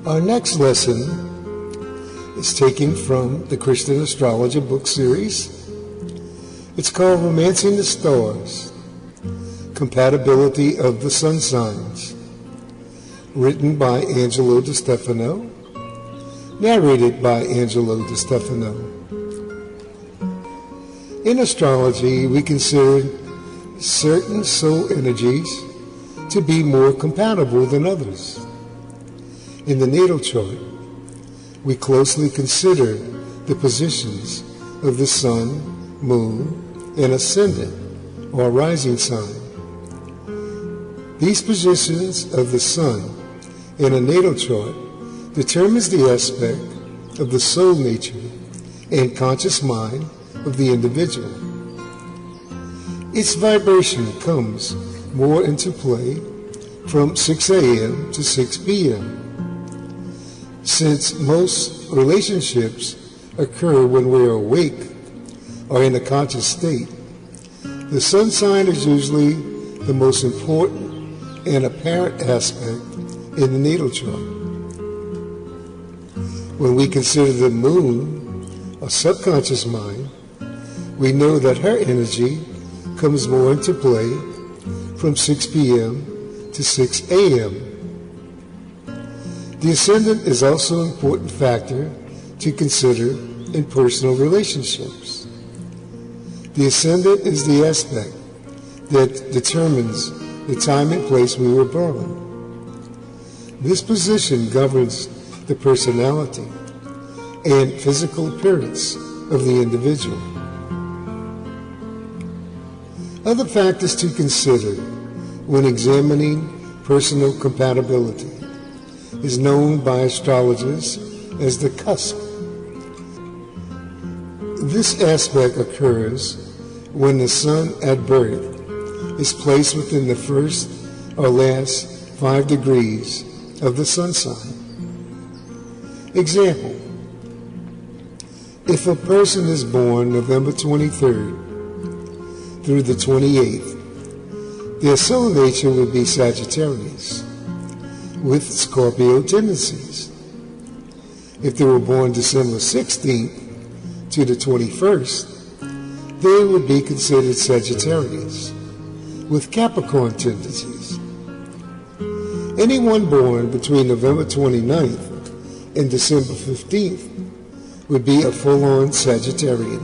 Our next lesson is taken from the Christian Astrologer book series. It's called Romancing the Stars, Compatibility of the Sun Signs, written by Angelo Di Stefano, narrated by Angelo Di Stefano. In astrology, we consider certain soul energies to be more compatible than others. In the natal chart, we closely consider the positions of the sun, moon, and ascendant or rising sign. These positions of the sun in a natal chart determines the aspect of the soul nature and conscious mind of the individual. Its vibration comes more into play from 6 a.m. to 6 p.m. Since most relationships occur when we are awake or in a conscious state, the sun sign is usually the most important and apparent aspect in the natal chart. When we consider the moon, a subconscious mind, we know that her energy comes more into play from 6 p.m. to 6 a.m. The ascendant is also an important factor to consider in personal relationships. The ascendant is the aspect that determines the time and place we were born. This position governs the personality and physical appearance of the individual. Other factors to consider when examining personal compatibility is known by astrologers as the cusp. This aspect occurs when the sun at birth is placed within the first or last 5 degrees of the sun sign. Example: if a person is born November 23rd through the 28th, their soul nature would be Sagittarius, with Scorpio tendencies. If they were born December 16th to the 21st, they would be considered Sagittarius, with Capricorn tendencies. Anyone born between November 29th and December 15th would be a full-on Sagittarian.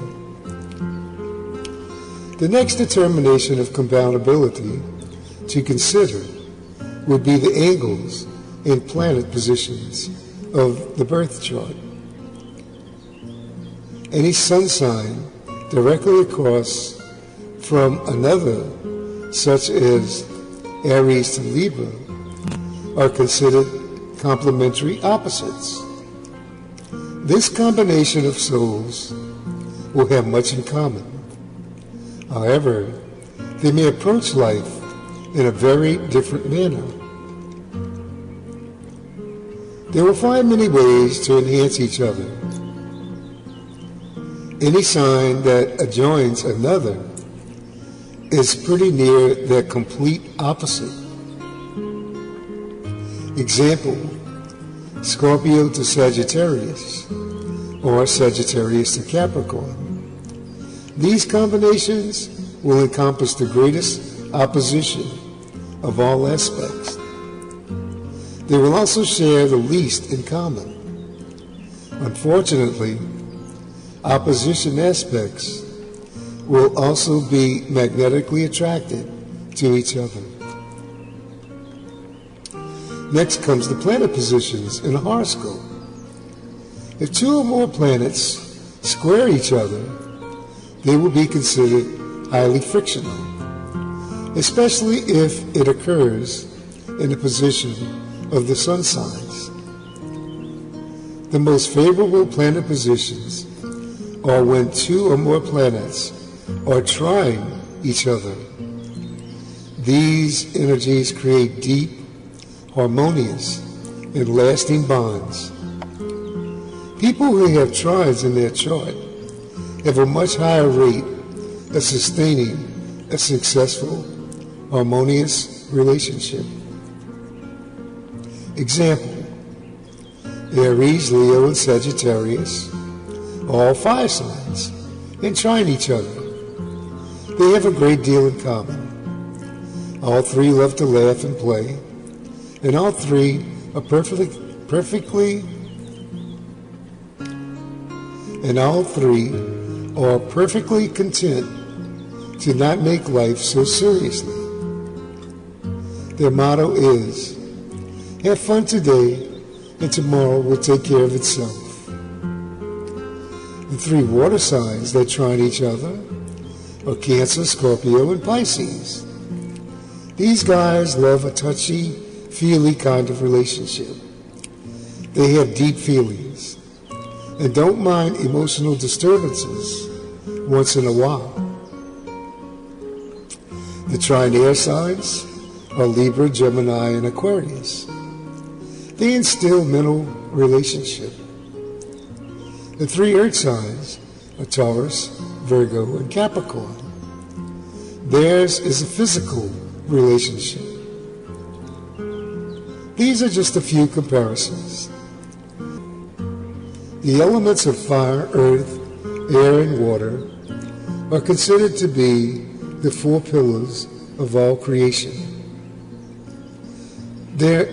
The next determination of compatibility to consider would be the angles and planet positions of the birth chart. Any sun sign directly across from another, such as Aries to Libra, are considered complementary opposites. This combination of souls will have much in common. However, they may approach life in a very different manner. They will find many ways to enhance each other. Any sign that adjoins another is pretty near their complete opposite. Example: Scorpio to Sagittarius, or Sagittarius to Capricorn. These combinations will encompass the greatest opposition of all aspects. They will also share the least in common. Unfortunately, opposition aspects will also be magnetically attracted to each other. Next comes the planet positions in a horoscope. If 2 or more planets square each other, they will be considered highly frictional, especially if it occurs in the position of the sun signs. The most favorable planet positions are when 2 or more planets are trying each other. These energies create deep, harmonious, and lasting bonds. People who have trines in their chart have a much higher rate of sustaining a successful, harmonious relationship. Example: Aries, Leo, and Sagittarius, all fire signs, and trine each other. They have a great deal in common. All three love to laugh and play, and all three are perfectly content to not make life so seriously. Their motto is, have fun today, and tomorrow will take care of itself. The three water signs that trine each other are Cancer, Scorpio, and Pisces. These guys love a touchy-feely kind of relationship. They have deep feelings and don't mind emotional disturbances once in a while. The trine air signs are Libra, Gemini, and Aquarius. They instill mental relationship. The three earth signs are Taurus, Virgo, and Capricorn. Theirs is a physical relationship. These are just a few comparisons. The elements of fire, earth, air, and water are considered to be the four pillars of all creation. There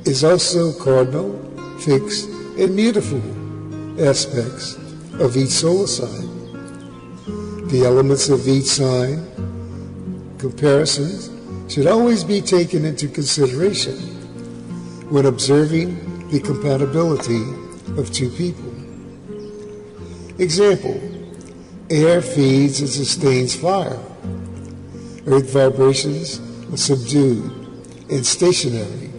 is also cardinal, fixed, and mutable aspects of each solar sign. The elements of each sign comparisons should always be taken into consideration when observing the compatibility of two people. Example, air feeds and sustains fire. Earth vibrations are subdued and stationary,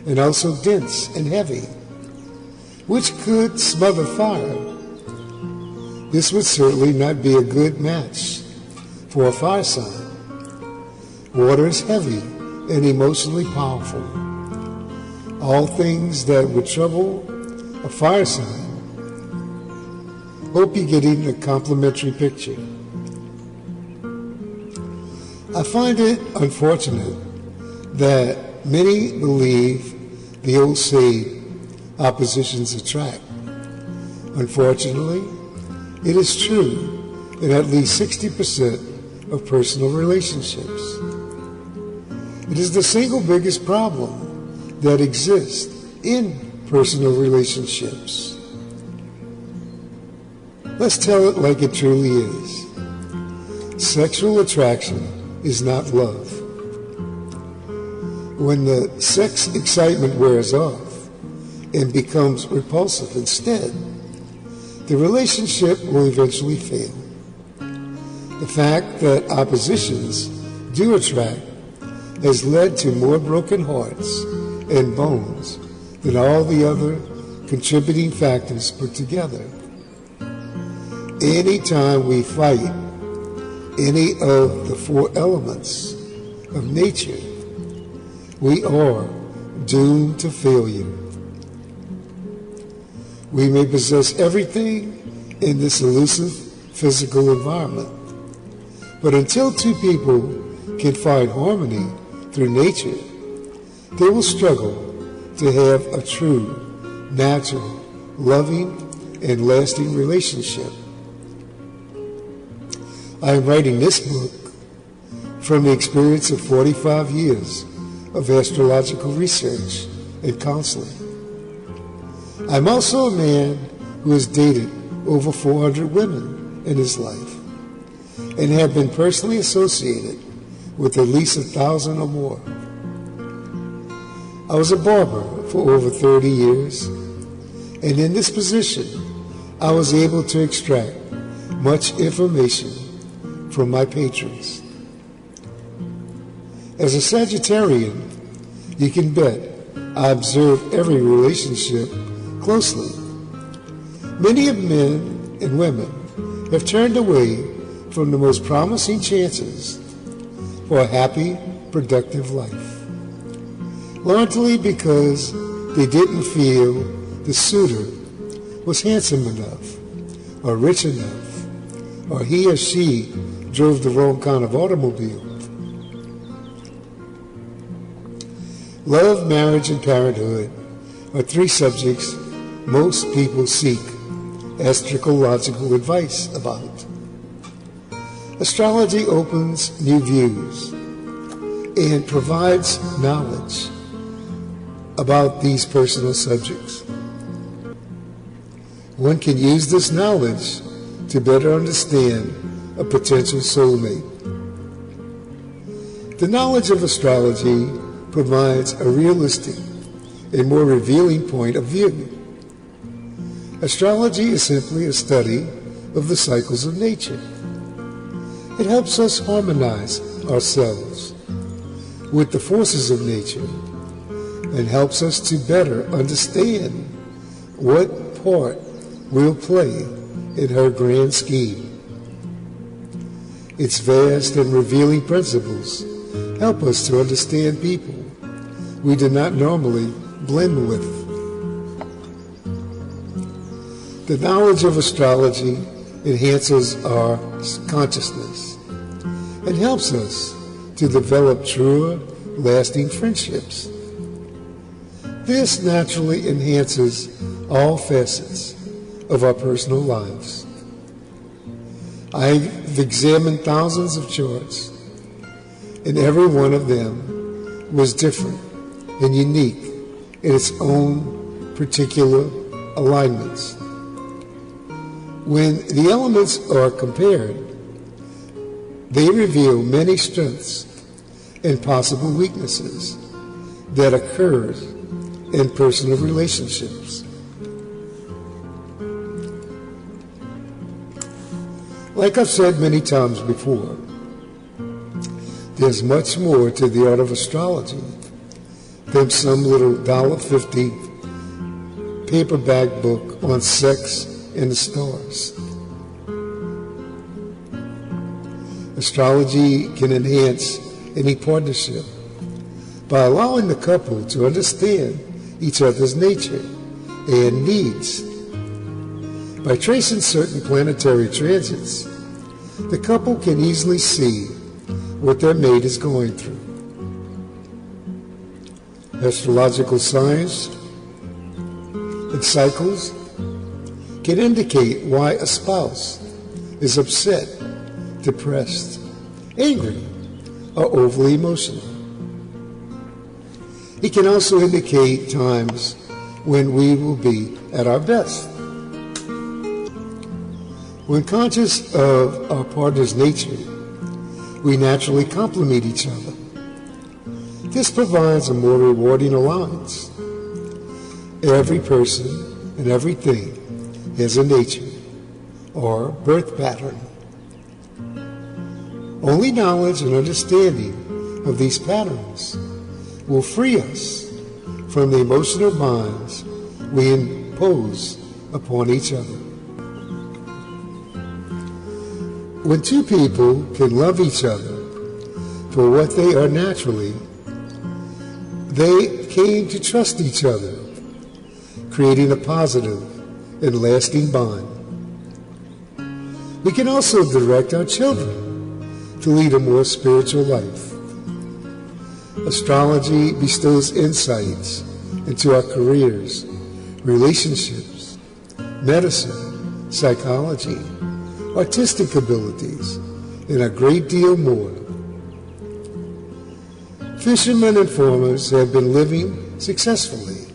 and also dense and heavy, which could smother fire. This would certainly not be a good match for a fire sign. Water is heavy and emotionally powerful. All things that would trouble a fire sign. Hope you're getting a complimentary picture. I find it unfortunate that many believe the old saying, oppositions attract. Unfortunately, it is true in at least 60% of personal relationships. It is the single biggest problem that exists in personal relationships. Let's tell it like it truly is. Sexual attraction is not love. When the sex excitement wears off and becomes repulsive instead, the relationship will eventually fail. The fact that oppositions do attract has led to more broken hearts and bones than all the other contributing factors put together. Anytime we fight any of the four elements of nature, we are doomed to failure. We may possess everything in this elusive physical environment, but until two people can find harmony through nature, they will struggle to have a true, natural, loving, and lasting relationship. I am writing this book from the experience of 45 years of astrological research and counseling. I'm also a man who has dated over 400 women in his life and have been personally associated with at least 1,000 or more. I was a barber for over 30 years, and in this position, I was able to extract much information from my patrons. As a Sagittarian, you can bet I observe every relationship closely. Many of men and women have turned away from the most promising chances for a happy, productive life, largely because they didn't feel the suitor was handsome enough, or rich enough, or he or she drove the wrong kind of automobile. Love, marriage, and parenthood are three subjects most people seek astrological advice about. Astrology opens new views and provides knowledge about these personal subjects. One can use this knowledge to better understand a potential soulmate. The knowledge of astrology provides a realistic and more revealing point of view. Astrology is simply a study of the cycles of nature. It helps us harmonize ourselves with the forces of nature and helps us to better understand what part we'll play in her grand scheme. Its vast and revealing principles help us to understand people we do not normally blend with. The knowledge of astrology enhances our consciousness and helps us to develop truer, lasting friendships. This naturally enhances all facets of our personal lives. I've examined thousands of charts, and every one of them was different and unique in its own particular alignments. When the elements are compared, they reveal many strengths and possible weaknesses that occur in personal relationships. Like I've said many times before, there's much more to the art of astrology than some little $1.50 paperback book on sex and the stars. Astrology can enhance any partnership by allowing the couple to understand each other's nature and needs. By tracing certain planetary transits, the couple can easily see what their mate is going through. Astrological signs and cycles can indicate why a spouse is upset, depressed, angry, or overly emotional. It can also indicate times when we will be at our best. When conscious of our partner's nature, we naturally complement each other. This provides a more rewarding alliance. Every person and everything has a nature or birth pattern. Only knowledge and understanding of these patterns will free us from the emotional bonds we impose upon each other. When two people can love each other for what they are naturally, they came to trust each other, creating a positive and lasting bond. We can also direct our children to lead a more spiritual life. Astrology bestows insights into our careers, relationships, medicine, psychology, artistic abilities, and a great deal more. Fishermen and farmers have been living successfully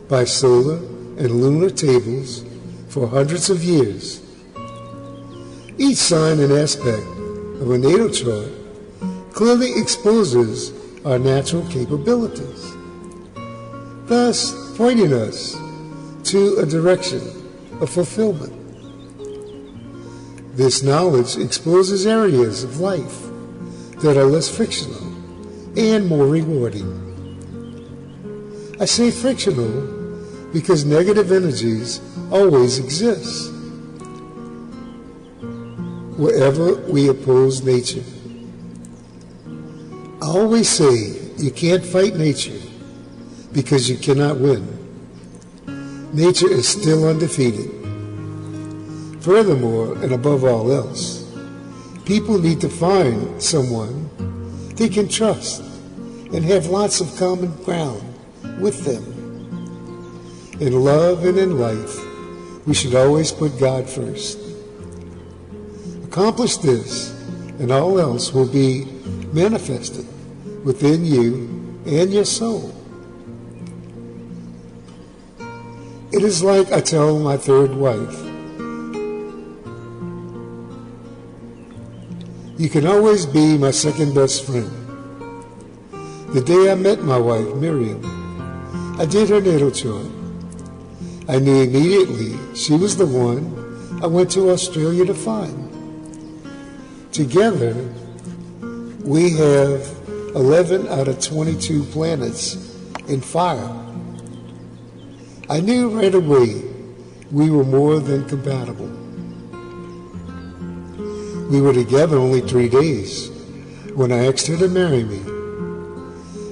by solar and lunar tables for hundreds of years. Each sign and aspect of a natal chart clearly exposes our natural capabilities, thus pointing us to a direction of fulfillment. This knowledge exposes areas of life that are less frictional and more rewarding. I say frictional because negative energies always exist wherever we oppose nature. I always say you can't fight nature because you cannot win. Nature is still undefeated. Furthermore, and above all else, people need to find someone they can trust and have lots of common ground with them. In love and in life, we should always put God first. Accomplish this, and all else will be manifested within you and your soul. It is like I tell my third wife, you can always be my second best friend. The day I met my wife, Miriam, I did her natal chart. I knew immediately she was the one I went to Australia to find. Together, we have 11 out of 22 planets in fire. I knew right away we were more than compatible. We were together only 3 days when I asked her to marry me.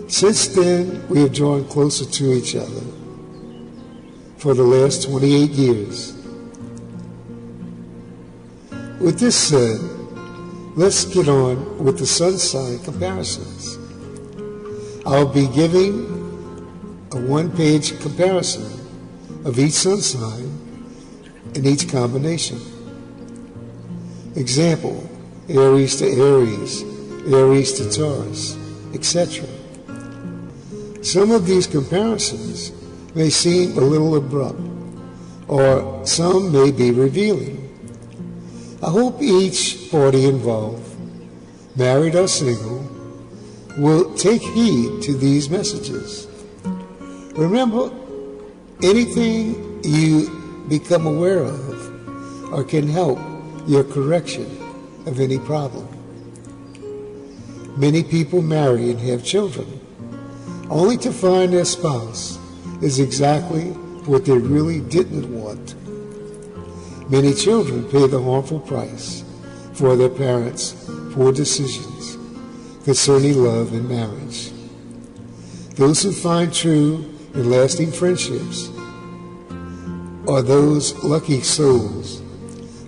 Since then, we have drawn closer to each other for the last 28 years. With this said, let's get on with the sun sign comparisons. I'll be giving a one-page comparison of each sun sign and each combination. Example, Aries to Aries, Aries to Taurus, etc. Some of these comparisons may seem a little abrupt, or some may be revealing. I hope each party involved, married or single, will take heed to these messages. Remember, anything you become aware of or can help your correction of any problem. Many people marry and have children, only to find their spouse is exactly what they really didn't want. Many children pay the harmful price for their parents' poor decisions concerning love and marriage. Those who find true and lasting friendships are those lucky souls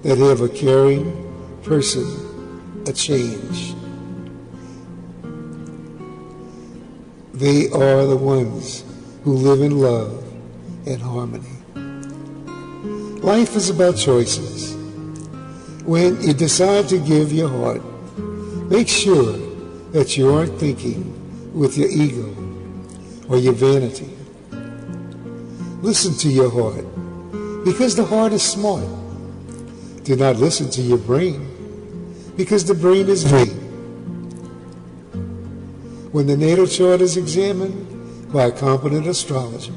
that have a caring person, a change. They are the ones who live in love and harmony. Life is about choices. When you decide to give your heart, make sure that you aren't thinking with your ego or your vanity. Listen to your heart, because the heart is smart. Do not listen to your brain, because the brain is vain. When the natal chart is examined by a competent astrologer,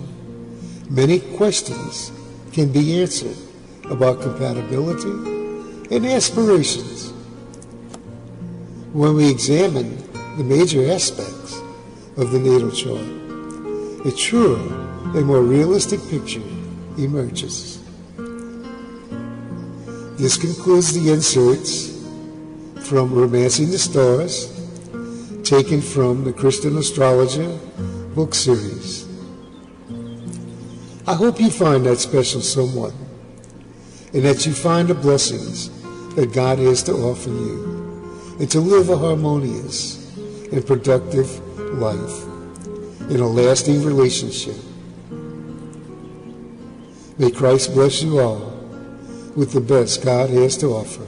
many questions can be answered about compatibility and aspirations. When we examine the major aspects of the natal chart, a truer and more realistic picture emerges. This concludes the inserts from Romancing the Stars, taken from the Christian Astrologer book series. I hope you find that special someone, and that you find the blessings that God has to offer you, and to live a harmonious and productive life in a lasting relationship. May Christ bless you all with the best God has to offer.